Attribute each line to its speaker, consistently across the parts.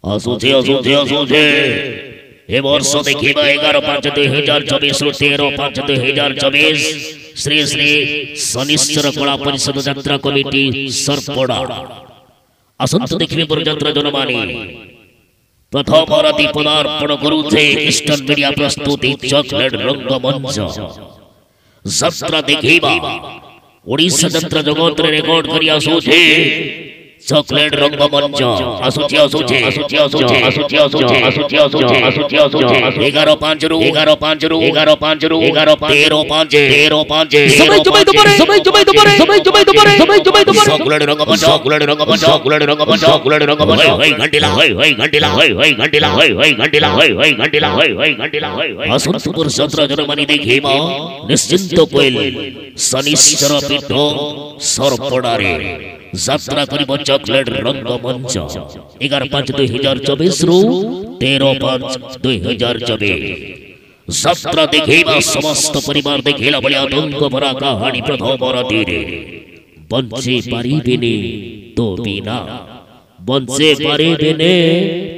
Speaker 1: ଆସୁଛି ଆସୁଛି ଆସୁଛି ଏ ବର୍ଷ ଦେଖିବା 11/5/2024 13/5/2024 ଶ୍ରୀ ଶ୍ରୀ ଶନିଶ୍ଚର କଳା ପରିଷଦ ଯାତ୍ରା କମିଟି ସରପଡ଼ା ଆସନ୍ତୁ ଦେଖିବେ ବରଯାତ୍ରା ଜନମାନି प्रथम राति पदार्पण करुचे ईस्टर्न मीडिया प्रस्तुति चॉकलेट रंगमंच यात्रा देखिबा ओडिशा यात्रा जगत रे रेकॉर्ड करी आसुचे चॉकलेट रंगमंच आसुचे आसुचे आसुचे आसुचे आसुचे आसुचे आसुचे आसुचे आसुचे आसुचे 11/5 रु 11/5 रु 11/5 रु 13/5 13/5 समय जमाई दो परे समय जमाई दो परे समय जमाई दो परे समय जमाई दो परे चॉकलेट रंगमंच चॉकलेट रंगमंच चॉकलेट रंगमंच चॉकलेट रंगमंच होय घंटिला होय घंटिला होय घंटिला होय घंटिला होय घंटिला होय घंटिला होय असंतपुर यात्रा जनमानी देखिबा निश्चिंत कोइल शनिश्चर पीठ सरपड़ा रे यात्रा करिब चॉकलेट रंगमंच 11/5/2024 रु 13/5/2024 यात्रा देखिबा समस्त परिवार देखिला बलिया आतंक भरा कहानी प्रथम राति रे बंचे पारिबेने तो बिना बंचे पारिबेने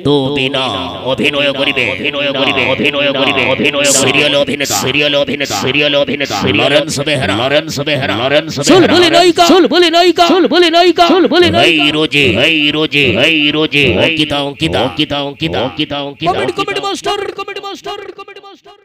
Speaker 1: तो बिना अभिनय करिबे अभिनय करिबे अभिनय करिबे अभिनय सीरियल अभिनेता सीरियल अभिनेता सीरियल अभिनेता Lawrence Behera Lawrence Behera Lawrence Behera चल बोले नायिका चल बोले नायिका चल बोले नायिका चल बोले नायिका रोजे रोजे रोजे Ankita Ankita Ankita Ankita Ankita Ankita comedy master comedy master comedy master